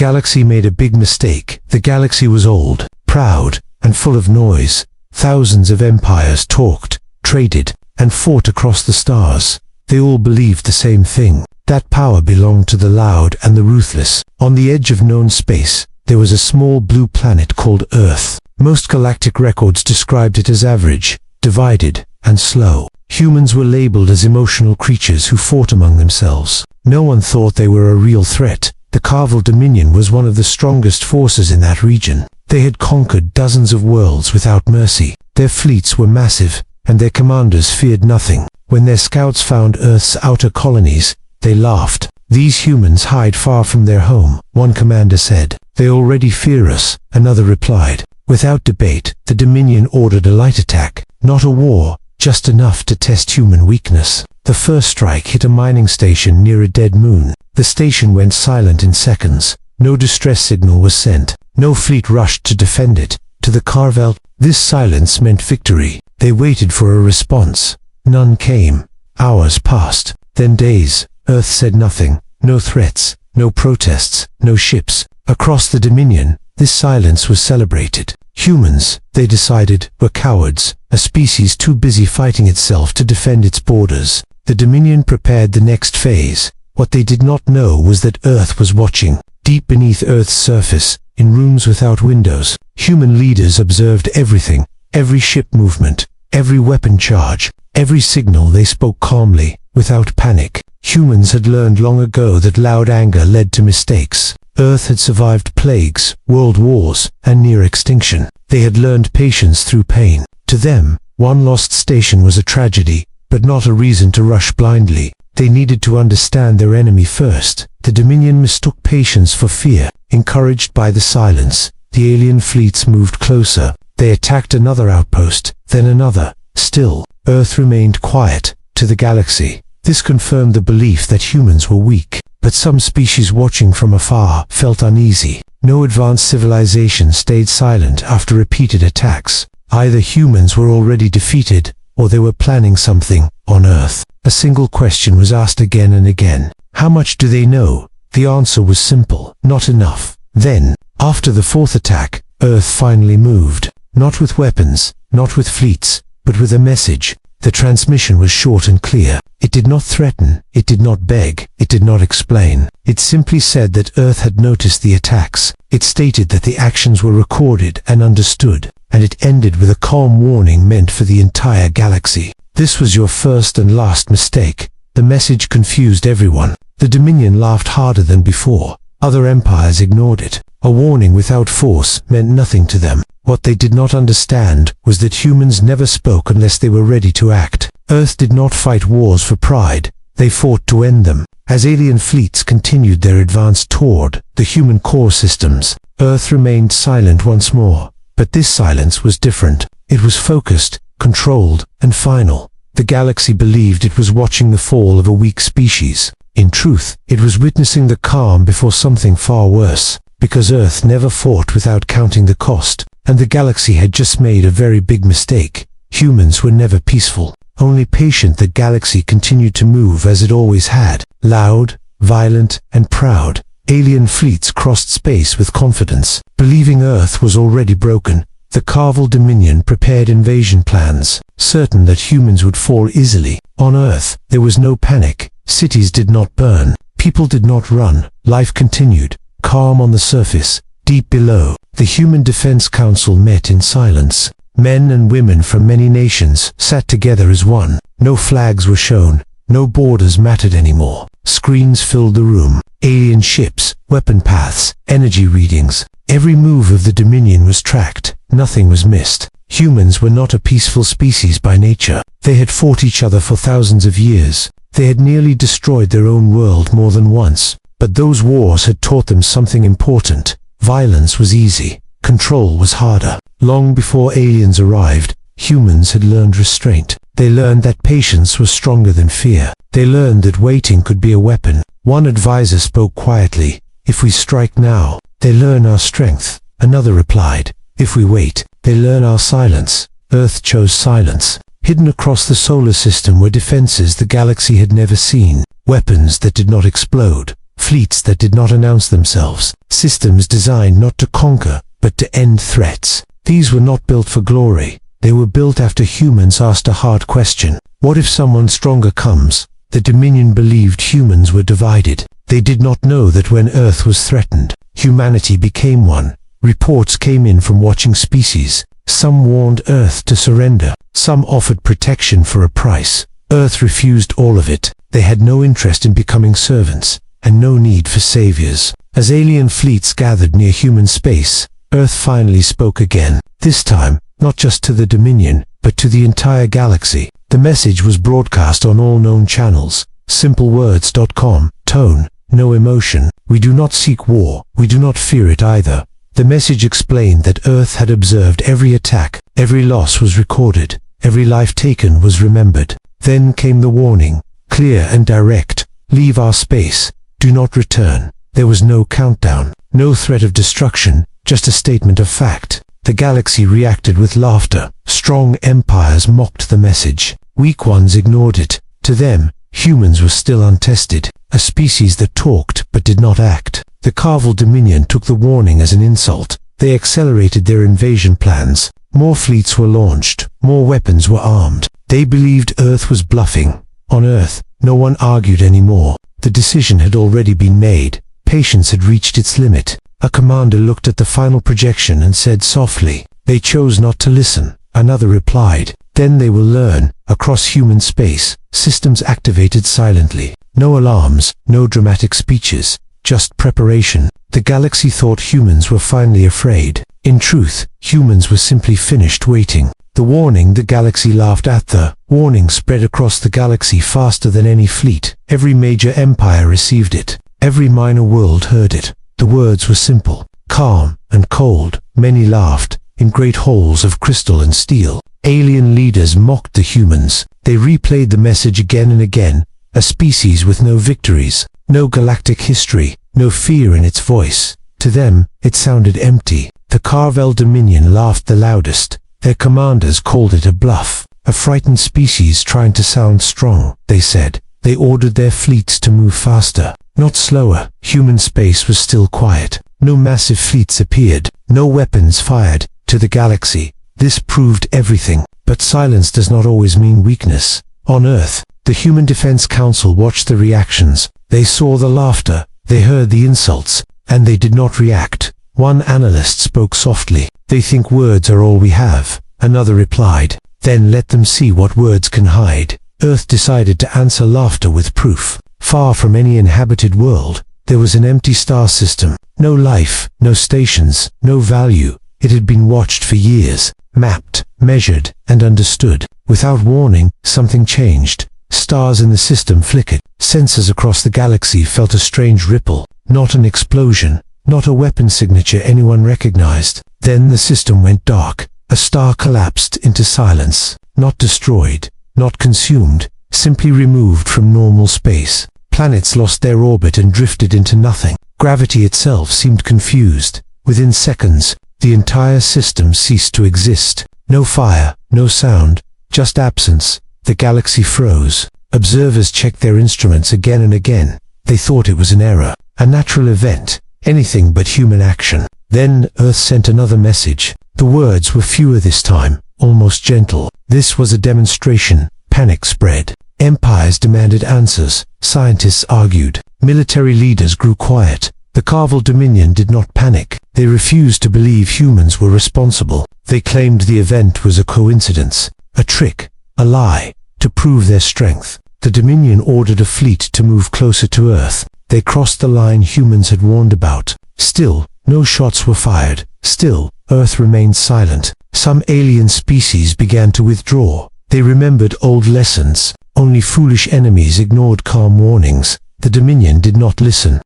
galaxy made a big mistake. The galaxy was old, proud, and full of noise. Thousands of empires talked, traded, and fought across the stars. They all believed the same thing. That power belonged to the loud and the ruthless. On the edge of known space, there was a small blue planet called Earth. Most galactic records described it as average, divided, and slow. Humans were labeled as emotional creatures who fought among themselves. No one thought they were a real threat. The Carvel Dominion was one of the strongest forces in that region. They had conquered dozens of worlds without mercy. Their fleets were massive, and their commanders feared nothing. When their scouts found Earth's outer colonies, they laughed. "These humans hide far from their home," one commander said. "They already fear us," another replied. Without debate, the Dominion ordered a light attack. Not a war, just enough to test human weakness. The first strike hit a mining station near a dead moon. The station went silent in seconds. No distress signal was sent. No fleet rushed to defend it. To the Carvel, this silence meant victory. They waited for a response. None came. Hours passed. Then days. Earth said nothing. No threats. No protests. No ships. Across the Dominion, this silence was celebrated. Humans, they decided, were cowards, a species too busy fighting itself to defend its borders. The Dominion prepared the next phase. What they did not know was that Earth was watching. Deep beneath Earth's surface, in rooms without windows, human leaders observed everything, every ship movement, every weapon charge, every signal. They spoke calmly, without panic. Humans had learned long ago that loud anger led to mistakes. Earth had survived plagues, world wars, and near extinction. They had learned patience through pain. To them, one lost station was a tragedy, but not a reason to rush blindly. They needed to understand their enemy first. The Dominion mistook patience for fear. Encouraged by the silence, the alien fleets moved closer. They attacked another outpost, then another. Still, Earth remained quiet. To the galaxy, this confirmed the belief that humans were weak. But some species watching from afar felt uneasy. No advanced civilization stayed silent after repeated attacks. Either humans were already defeated, or they were planning something on Earth. A single question was asked again and again. How much do they know? The answer was simple: not enough. Then, after the fourth attack, Earth finally moved. Not with weapons, not with fleets, but with a message. The transmission was short and clear. It did not threaten, it did not beg, it did not explain. It simply said that Earth had noticed the attacks. It stated that the actions were recorded and understood, and it ended with a calm warning meant for the entire galaxy. "This was your first and last mistake." The message confused everyone. The Dominion laughed harder than before. Other empires ignored it. A warning without force meant nothing to them. What they did not understand was that humans never spoke unless they were ready to act. Earth did not fight wars for pride. They fought to end them. As alien fleets continued their advance toward the human core systems, Earth remained silent once more. But this silence was different. It was focused, controlled, and final. The galaxy believed it was watching the fall of a weak species. In truth, it was witnessing the calm before something far worse. Because Earth never fought without counting the cost, and the galaxy had just made a very big mistake. Humans were never peaceful. Only patient. The galaxy continued to move as it always had. Loud, violent, and proud. Alien fleets crossed space with confidence. Believing Earth was already broken, the Carvel Dominion prepared invasion plans, certain that humans would fall easily. On Earth, there was no panic. Cities did not burn. People did not run. Life continued. Calm on the surface. Deep below, the Human Defense Council met in silence. Men and women from many nations sat together as one. No flags were shown. No borders mattered anymore. Screens filled the room. Alien ships, weapon paths, energy readings. Every move of the Dominion was tracked. Nothing was missed. Humans were not a peaceful species by nature. They had fought each other for thousands of years. They had nearly destroyed their own world more than once. But those wars had taught them something important. Violence was easy. Control was harder. Long before aliens arrived, humans had learned restraint. They learned that patience was stronger than fear. They learned that waiting could be a weapon. One advisor spoke quietly. "If we strike now, they learn our strength." Another replied, "If we wait, they learn our silence." Earth chose silence. Hidden across the solar system were defenses the galaxy had never seen. Weapons that did not explode. fleets that did not announce themselves, systems designed not to conquer, but to end threats. These were not built for glory. They were built after humans asked a hard question. What if someone stronger comes? The Dominion believed humans were divided. They did not know that when Earth was threatened, humanity became one. Reports came in from watching species. Some warned Earth to surrender. Some offered protection for a price. Earth refused all of it. They had no interest in becoming servants, and no need for saviors. As alien fleets gathered near human space, Earth finally spoke again. This time, not just to the Dominion, but to the entire galaxy. The message was broadcast on all known channels. Simplewords.com. Tone, no emotion. We do not seek war. We do not fear it either. The message explained that Earth had observed every attack. Every loss was recorded. Every life taken was remembered. Then came the warning, clear and direct. Leave our space. Do not return. There was no countdown. No threat of destruction. Just a statement of fact. The galaxy reacted with laughter. Strong empires mocked the message. Weak ones ignored it. To them, humans were still untested, a species that talked but did not act. The Carvel Dominion took the warning as an insult. They accelerated their invasion plans. More fleets were launched. More weapons were armed. They believed Earth was bluffing. On Earth, no one argued anymore. The decision had already been made. Patience had reached its limit. A commander looked at the final projection and said softly, "They chose not to listen." Another replied, "Then they will learn." Across human space, systems activated silently. No alarms, no dramatic speeches, just preparation. The galaxy thought humans were finally afraid. In truth, humans were simply finished waiting. The warning, the galaxy laughed at the warning, spread across the galaxy faster than any fleet. Every major empire received it. Every minor world heard it. The words were simple, calm, and cold. Many laughed, in great halls of crystal and steel. Alien leaders mocked the humans. They replayed the message again and again. A species with no victories, no galactic history, no fear in its voice. To them, it sounded empty. The Carvel Dominion laughed the loudest. Their commanders called it a bluff. A frightened species trying to sound strong, they said. They ordered their fleets to move faster, not slower. Human space was still quiet. No massive fleets appeared. No weapons fired. To the galaxy, this proved everything. But silence does not always mean weakness. On Earth, the Human Defense Council watched the reactions. They saw the laughter. They heard the insults. And they did not react. One analyst spoke softly. "They think words are all we have." Another replied, "Then let them see what words can hide." Earth decided to answer laughter with proof. Far from any inhabited world, there was an empty star system. No life, no stations, no value. It had been watched for years, mapped, measured, and understood. Without warning, something changed. Stars in the system flickered. Sensors across the galaxy felt a strange ripple. Not an explosion, not a weapon signature anyone recognized. Then the system went dark. A star collapsed into silence. Not destroyed, not consumed, simply removed from normal space. Planets lost their orbit and drifted into nothing. Gravity itself seemed confused. Within seconds, the entire system ceased to exist. No fire, no sound, just absence. The galaxy froze. Observers checked their instruments again and again. They thought it was an error, a natural event, anything but human action. Then Earth sent another message. The words were fewer this time, almost gentle. This was a demonstration. Panic spread. Empires demanded answers. Scientists argued. Military leaders grew quiet. The Carvel Dominion did not panic. They refused to believe humans were responsible. They claimed the event was a coincidence, a trick, a lie, to prove their strength. The Dominion ordered a fleet to move closer to Earth. They crossed the line humans had warned about. Still, no shots were fired. Still, Earth remained silent. Some alien species began to withdraw. They remembered old lessons. Only foolish enemies ignored calm warnings. The Dominion did not listen.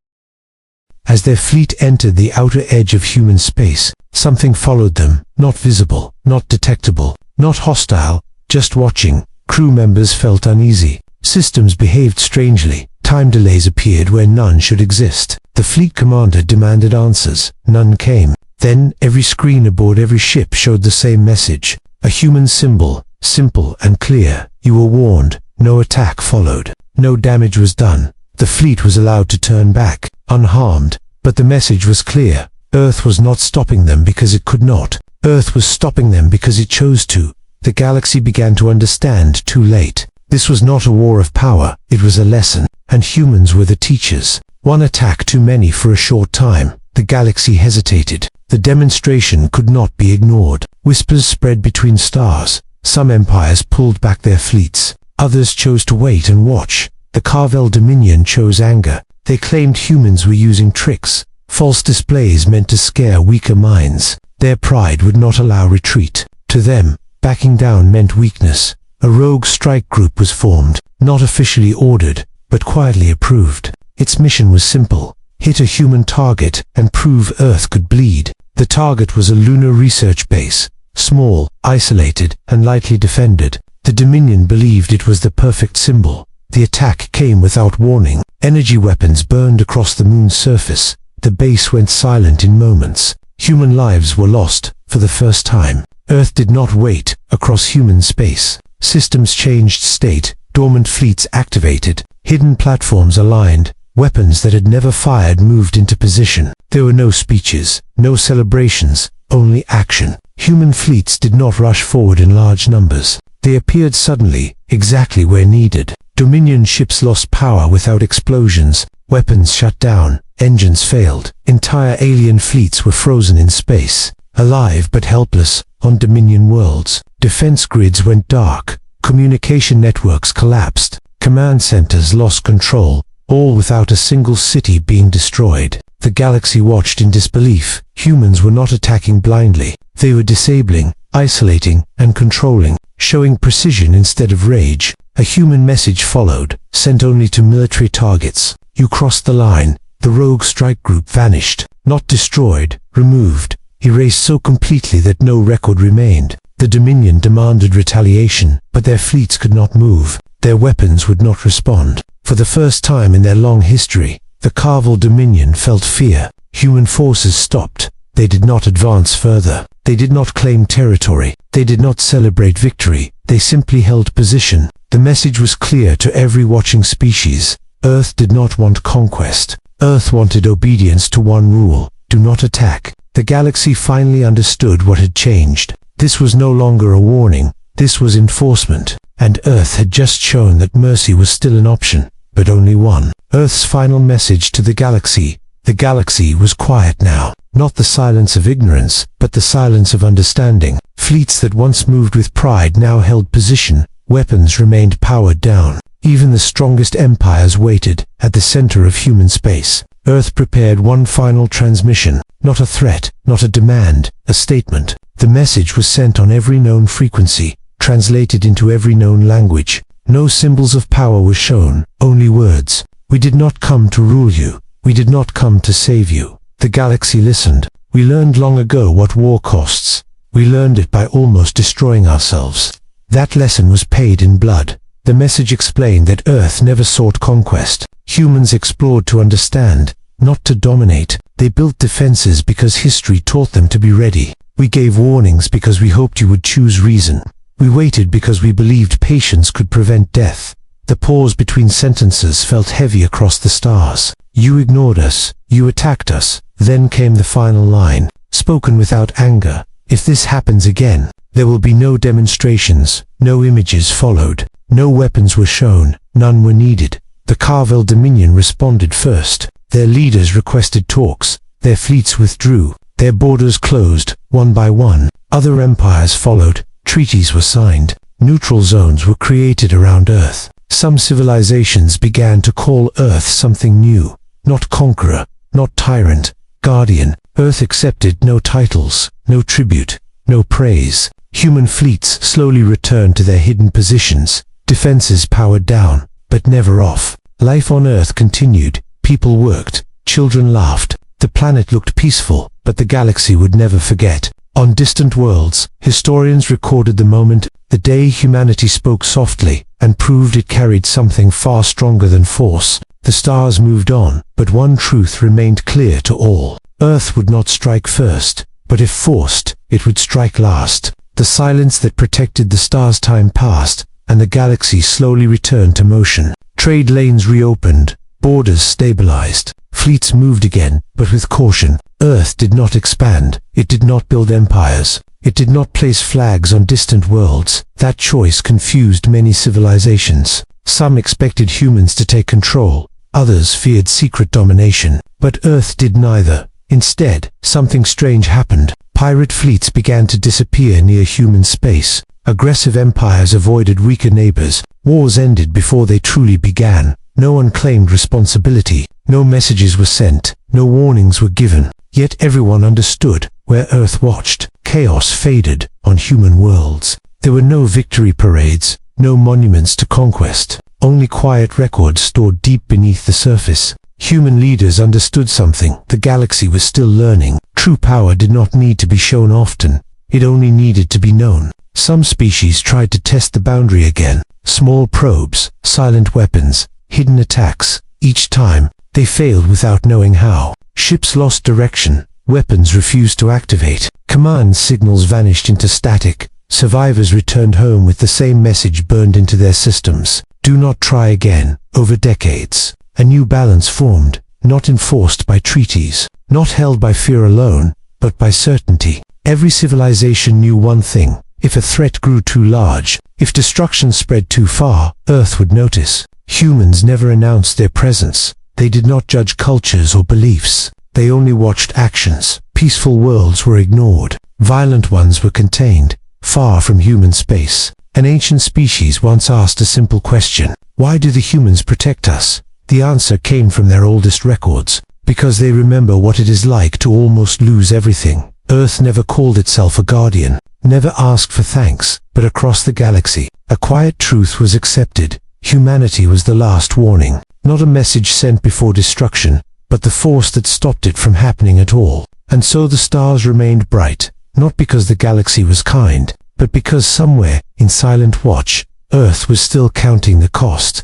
As their fleet entered the outer edge of human space, something followed them, not visible, not detectable, not hostile, just watching. Crew members felt uneasy. Systems behaved strangely. Time delays appeared where none should exist. The fleet commander demanded answers. None came. Then, every screen aboard every ship showed the same message. A human symbol, simple and clear. You were warned. No attack followed. No damage was done. The fleet was allowed to turn back, unharmed, but the message was clear. Earth was not stopping them because it could not. Earth was stopping them because it chose to. The galaxy began to understand too late. This was not a war of power, it was a lesson, and humans were the teachers. One attack too many for a short time. The galaxy hesitated. The demonstration could not be ignored. Whispers spread between stars. Some empires pulled back their fleets. Others chose to wait and watch. The Carvel Dominion chose anger. They claimed humans were using tricks. False displays meant to scare weaker minds. Their pride would not allow retreat. To them, backing down meant weakness. A rogue strike group was formed, not officially ordered, but quietly approved. Its mission was simple: hit a human target and prove Earth could bleed. The target was a lunar research base, small, isolated, and lightly defended. The Dominion believed it was the perfect symbol. The attack came without warning. Energy weapons burned across the moon's surface. The base went silent in moments. Human lives were lost, for the first time. Earth did not wait across human space. Systems changed state, dormant fleets activated, hidden platforms aligned, weapons that had never fired moved into position. There were no speeches, no celebrations, only action. Human fleets did not rush forward in large numbers. They appeared suddenly, exactly where needed. Dominion ships lost power without explosions, weapons shut down, engines failed. Entire alien fleets were frozen in space, alive but helpless, on Dominion worlds. Defense grids went dark, communication networks collapsed, command centers lost control, all without a single city being destroyed. The galaxy watched in disbelief. Humans were not attacking blindly. They were disabling, isolating, and controlling, showing precision instead of rage. A human message followed, sent only to military targets. You crossed the line. The rogue strike group vanished, not destroyed, removed, erased so completely that no record remained. The Dominion demanded retaliation, but their fleets could not move. Their weapons would not respond. For the first time in their long history, the Carvel Dominion felt fear. Human forces stopped. They did not advance further. They did not claim territory. They did not celebrate victory. They simply held position. The message was clear to every watching species. Earth did not want conquest. Earth wanted obedience to one rule: do not attack. The galaxy finally understood what had changed. This was no longer a warning. This was enforcement. And Earth had just shown that mercy was still an option, but only one. Earth's final message to the galaxy. The galaxy was quiet now. Not the silence of ignorance, but the silence of understanding. Fleets that once moved with pride now held position. Weapons remained powered down. Even the strongest empires waited, at the center of human space. Earth prepared one final transmission. Not a threat, not a demand, a statement. The message was sent on every known frequency, translated into every known language. No symbols of power were shown, only words. We did not come to rule you. We did not come to save you. The galaxy listened. We learned long ago what war costs. We learned it by almost destroying ourselves. That lesson was paid in blood. The message explained that Earth never sought conquest. Humans explored to understand, not to dominate. They built defenses because history taught them to be ready. We gave warnings because we hoped you would choose reason. We waited because we believed patience could prevent death. The pause between sentences felt heavy across the stars. You ignored us. You attacked us. Then came the final line, spoken without anger. If this happens again, there will be no demonstrations. No images followed. No weapons were shown. None were needed. The Carvel Dominion responded first. Their leaders requested talks. Their fleets withdrew. Their borders closed, one by one. Other empires followed. Treaties were signed. Neutral zones were created around Earth. Some civilizations began to call Earth something new. Not conqueror, not tyrant, guardian. Earth accepted no titles, no tribute, no praise. Human fleets slowly returned to their hidden positions. Defenses powered down, but never off. Life on Earth continued. People worked. Children laughed. The planet looked peaceful, but the galaxy would never forget. On distant worlds, historians recorded the moment, the day humanity spoke softly, and proved it carried something far stronger than force. The stars moved on, but one truth remained clear to all. Earth would not strike first, but if forced, it would strike last. The silence that protected the stars' time passed, and the galaxy slowly returned to motion. Trade lanes reopened. Borders stabilized. Fleets moved again, but with caution. Earth did not expand. It did not build empires. It did not place flags on distant worlds. That choice confused many civilizations. Some expected humans to take control. Others feared secret domination. But Earth did neither. Instead, something strange happened. Pirate fleets began to disappear near human space. Aggressive empires avoided weaker neighbors. Wars ended before they truly began. No one claimed responsibility. No messages were sent. No warnings were given. Yet everyone understood. Where Earth watched, chaos faded on human worlds. There were no victory parades, no monuments to conquest, only quiet records stored deep beneath the surface. Human leaders understood something. The galaxy was still learning. True power did not need to be shown often. It only needed to be known. Some species tried to test the boundary again. Small probes, silent weapons, hidden attacks. Each time, they failed without knowing how. Ships lost direction. Weapons refused to activate. Command signals vanished into static. Survivors returned home with the same message burned into their systems. Do not try again. Over decades, a new balance formed, not enforced by treaties, not held by fear alone, but by certainty. Every civilization knew one thing. If a threat grew too large, if destruction spread too far, Earth would notice. Humans never announced their presence. They did not judge cultures or beliefs. They only watched actions. Peaceful worlds were ignored. Violent ones were contained, far from human space. An ancient species once asked a simple question. Why do the humans protect us? The answer came from their oldest records. Because they remember what it is like to almost lose everything. Earth never called itself a guardian, never asked for thanks, but across the galaxy, a quiet truth was accepted. Humanity was the last warning. Not a message sent before destruction, but the force that stopped it from happening at all. And so the stars remained bright, not because the galaxy was kind, but because somewhere, in silent watch, Earth was still counting the cost.